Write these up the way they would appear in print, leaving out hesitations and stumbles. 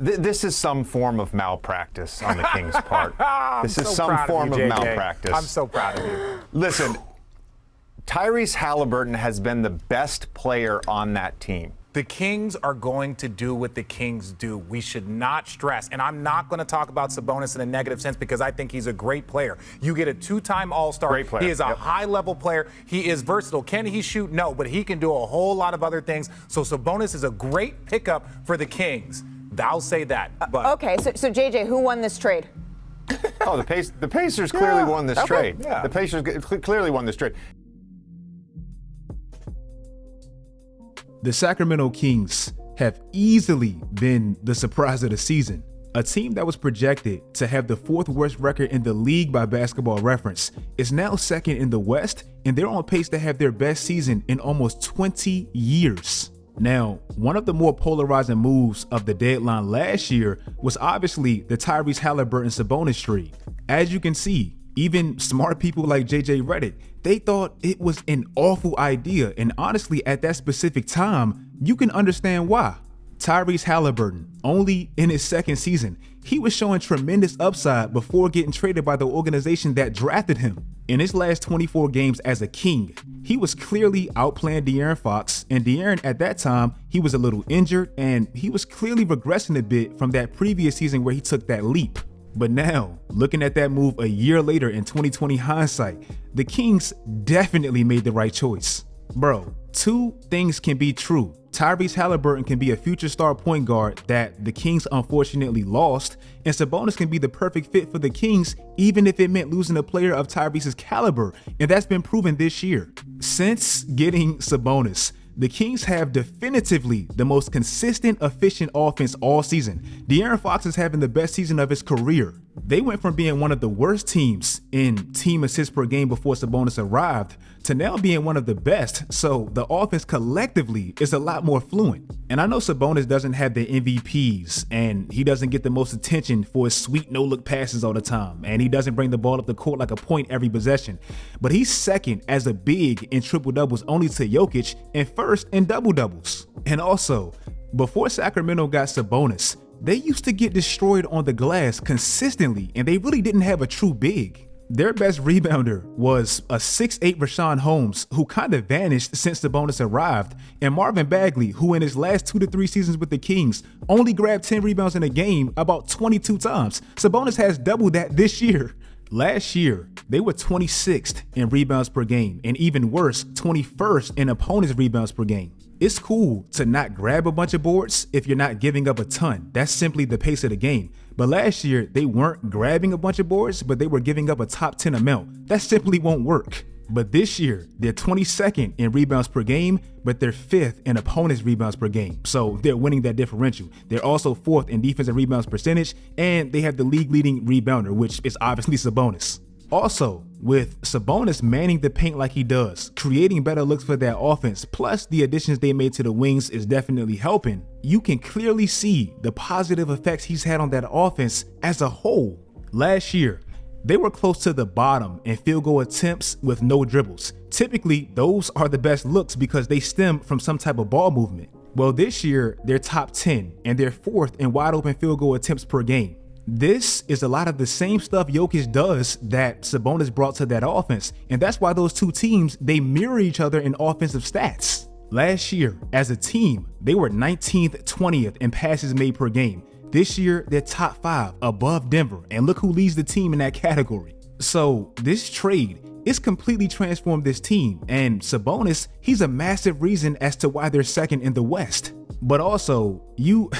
This is some form of malpractice on the Kings' part. This is some form of malpractice. I'm so proud of you. Listen, Tyrese Halliburton has been the best player on that team. The Kings are going to do what the Kings do. We should not stress. And I'm not going to talk about Sabonis in a negative sense because I think he's a great player. You get a two-time All-Star. Great player. He is a high-level player. He is versatile. Can he shoot? No, but he can do a whole lot of other things. So Sabonis is a great pickup for the Kings. I'll say that. But okay, so JJ, who won this trade? Oh, the Pacers clearly won this trade. Yeah. The Pacers clearly won this trade. The Sacramento Kings have easily been the surprise of the season. A team that was projected to have the 4th worst record in the league by Basketball Reference is now 2nd in the West, and they're on pace to have their best season in almost 20 years. Now, one of the more polarizing moves of the deadline last year was obviously the Tyrese Halliburton-Sabonis trade. As you can see, even smart people like JJ Redick, they thought it was an awful idea, and honestly, at that specific time, you can understand why. Tyrese Halliburton, only in his 2nd season, he was showing tremendous upside before getting traded by the organization that drafted him. In his last 24 games as a King, he was clearly outplaying De'Aaron Fox, and De'Aaron at that time, he was a little injured, and he was clearly regressing a bit from that previous season where he took that leap. But now, looking at that move a year later in 2020 hindsight, the Kings definitely made the right choice. Bro, 2 things can be true. Tyrese Halliburton can be a future star point guard that the Kings unfortunately lost, and Sabonis can be the perfect fit for the Kings even if it meant losing a player of Tyrese's caliber, and that's been proven this year. Since getting Sabonis, the Kings have definitively the most consistent, efficient offense all season. De'Aaron Fox is having the best season of his career. They went from being one of the worst teams in team assists per game before Sabonis arrived to now being one of the best, so the offense collectively is a lot more fluent. And I know Sabonis doesn't have the MVPs, and he doesn't get the most attention for his sweet no-look passes all the time, and he doesn't bring the ball up the court like a point every possession, but he's 2nd as a big in triple-doubles only to Jokic and 1st in double-doubles. And also, before Sacramento got Sabonis, they used to get destroyed on the glass consistently, and they really didn't have a true big. Their best rebounder was a 6'8" Rashawn Holmes, who kind of vanished since Sabonis arrived, and Marvin Bagley, who in his last 2 to 3 seasons with the Kings only grabbed 10 rebounds in a game about 22 times. Sabonis has doubled that this year. Last year, they were 26th in rebounds per game, and even worse, 21st in opponents' rebounds per game. It's cool to not grab a bunch of boards if you're not giving up a ton. That's simply the pace of the game. But last year, they weren't grabbing a bunch of boards, but they were giving up a top 10 amount. That simply won't work. But this year, they're 22nd in rebounds per game, but they're 5th in opponents' rebounds per game. So they're winning that differential. They're also 4th in defensive rebounds percentage, and they have the league-leading rebounder, which is obviously Sabonis. Also, with Sabonis manning the paint like he does, creating better looks for that offense, plus the additions they made to the wings is definitely helping, you can clearly see the positive effects he's had on that offense as a whole. Last year, they were close to the bottom in field goal attempts with no dribbles. Typically, those are the best looks because they stem from some type of ball movement. Well, this year, they're top 10, and they're 4th in wide open field goal attempts per game. This is a lot of the same stuff Jokic does that Sabonis brought to that offense, and that's why those 2 teams, they mirror each other in offensive stats. Last year, as a team, they were 19th, 20th in passes made per game. This year, they're top 5 above Denver, and look who leads the team in that category. So this trade, it's completely transformed this team, and Sabonis, he's a massive reason as to why they're 2nd in the West. But also, you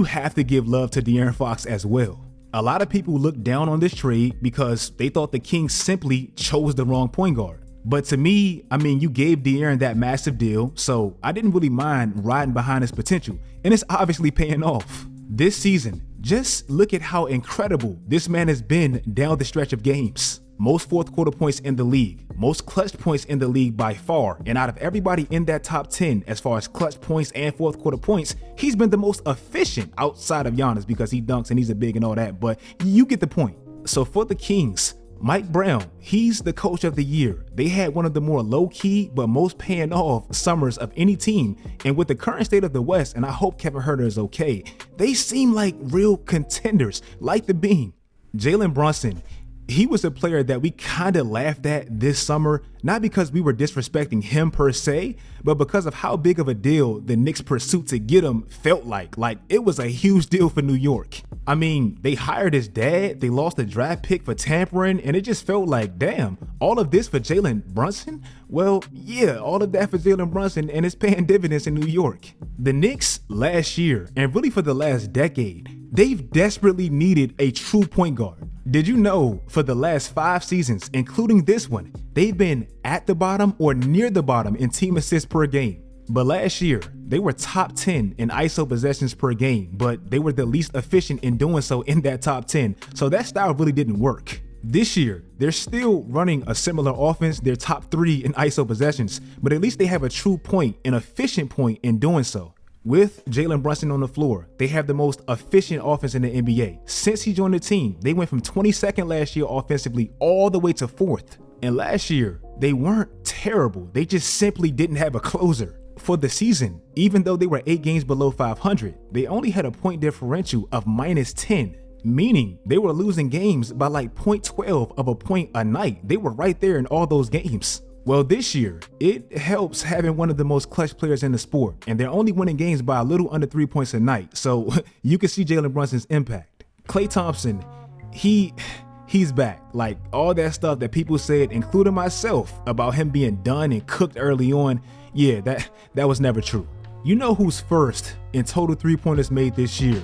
have to give love to De'Aaron Fox as well. A lot of people look down on this trade because they thought the Kings simply chose the wrong point guard. But to me, I mean, you gave De'Aaron that massive deal, so I didn't really mind riding behind his potential, and it's obviously paying off. This season, just look at how incredible this man has been down the stretch of games. Most 4th quarter points in the league, most clutch points in the league by far, and out of everybody in that top 10 as far as clutch points and 4th quarter points, he's been the most efficient outside of Giannis because he dunks and he's a big and all that, but you get the point. So for the Kings, Mike Brown, he's the coach of the year. They had one of the more low-key but most paying off summers of any team. And with the current state of the West, and I hope Kevin Huerter is okay, they seem like real contenders, like the Beam. Jalen Brunson, he was a player that we kind of laughed at this summer, not because we were disrespecting him per se, but because of how big of a deal the Knicks' pursuit to get him felt like. Like, it was a huge deal for New York. I mean, they hired his dad, they lost a draft pick for tampering, and it just felt like, damn, all of this for Jalen Brunson? Well, yeah, all of that for Jalen Brunson, and it's paying dividends in New York. The Knicks last year, and really for the last decade, they've desperately needed a true point guard. Did you know for the last 5 seasons, including this one, they've been at the bottom or near the bottom in team assists per game? But last year, they were top 10 in ISO possessions per game, but they were the least efficient in doing so in that top 10. So that style really didn't work. This year, they're still running a similar offense. They're top 3 in ISO possessions, but at least they have a true point, an efficient point in doing so. With Jalen Brunson on the floor, they have the most efficient offense in the NBA. Since he joined the team, they went from 22nd last year offensively all the way to 4th. And last year, they weren't terrible. They just simply didn't have a closer. For the season, even though they were 8 games below 500, they only had a point differential of -10, meaning they were losing games by like 0.12 of a point a night. They were right there in all those games. Well, this year, it helps having one of the most clutch players in the sport, and they're only winning games by a little under 3 points a night, so you can see Jalen Brunson's impact. Klay Thompson, he's back. Like, all that stuff that people said, including myself, about him being done and cooked early on, yeah, that was never true. You know who's first in total 3-pointers made this year?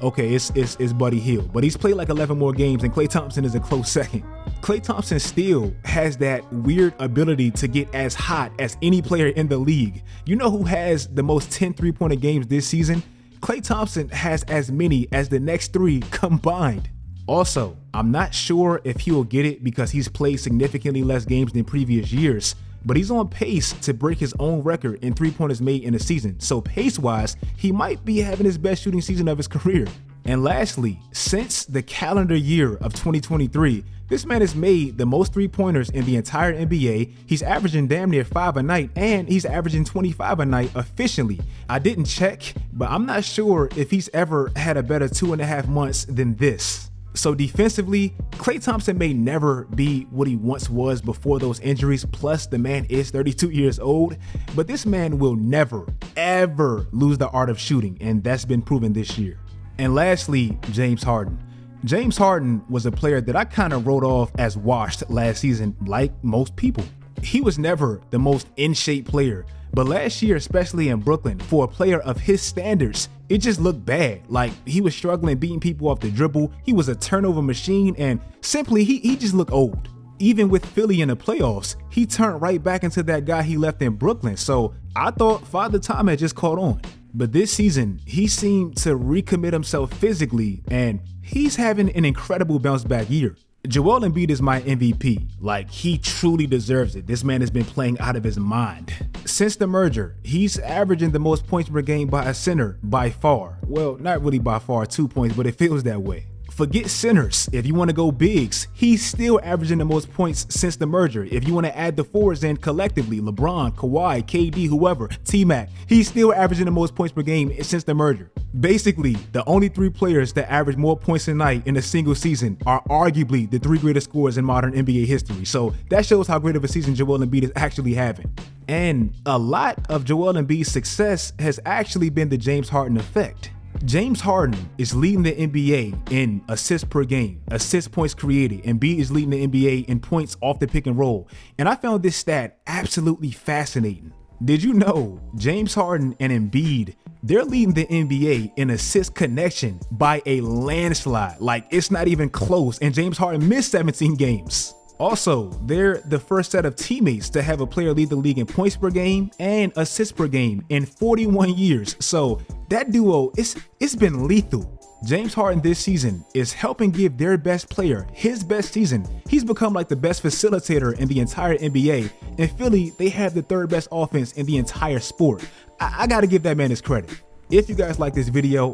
Okay, it's Buddy Hield, but he's played like 11 more games, and Klay Thompson is a close second. Klay Thompson still has that weird ability to get as hot as any player in the league. You know who has the most 10 3-pointer games this season? Klay Thompson has as many as the next 3 combined. Also, I'm not sure if he'll get it because he's played significantly less games than previous years, but he's on pace to break his own record in 3-pointers made in a season. So pace-wise, he might be having his best shooting season of his career. And lastly, since the calendar year of 2023, this man has made the most 3-pointers in the entire NBA. He's averaging damn near 5 a night, and he's averaging 25 a night efficiently. I didn't check, but I'm not sure if he's ever had a better 2.5 months than this. So defensively, Klay Thompson may never be what he once was before those injuries, plus the man is 32 years old, but this man will never, ever lose the art of shooting, and that's been proven this year. And lastly, James Harden. James Harden was a player that I kind of wrote off as washed last season, like most people. He was never the most in-shape player, but last year, especially in Brooklyn, for a player of his standards, it just looked bad. Like, he was struggling beating people off the dribble. He was a turnover machine, and simply, he just looked old. Even with Philly in the playoffs, he turned right back into that guy he left in Brooklyn. So I thought Father Time had just caught on. But this season, he seemed to recommit himself physically, and he's having an incredible bounce back year. Joel Embiid is my MVP. Like, he truly deserves it. This man has been playing out of his mind. Since the merger, he's averaging the most points per game by a center by far. Well, not really by far, 2 points, but it feels that way. Forget centers. If you want to go bigs, he's still averaging the most points since the merger. If you want to add the forwards in collectively, LeBron, Kawhi, KD, whoever, T-Mac, he's still averaging the most points per game since the merger. Basically, the only 3 players that average more points a night in a single season are arguably the 3 greatest scorers in modern NBA history. So that shows how great of a season Joel Embiid is actually having. And a lot of Joel Embiid's success has actually been the James Harden effect. James Harden is leading the NBA in assists per game, assist points created. Embiid is leading the NBA in points off the pick and roll. And I found this stat absolutely fascinating. Did you know James Harden and Embiid, they're leading the NBA in assist connection by a landslide? Like, it's not even close. And James Harden missed 17 games. Also, they're the first set of teammates to have a player lead the league in points per game and assists per game in 41 years. So that duo, it's been lethal. James Harden this season is helping give their best player his best season. He's become like the best facilitator in the entire NBA. In Philly, they have the 3rd best offense in the entire sport. I gotta give that man his credit. If you guys like this video,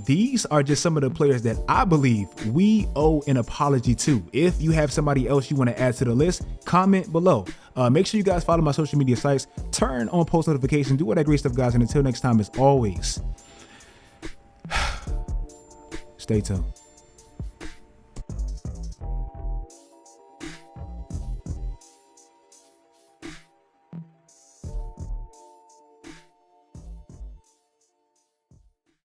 These are just some of the players that I believe we owe an apology to. If you have somebody else you want to add to the list, comment below. Make sure you guys follow my social media sites, turn on post notifications, do all that great stuff, guys. And until next time, as always, stay tuned.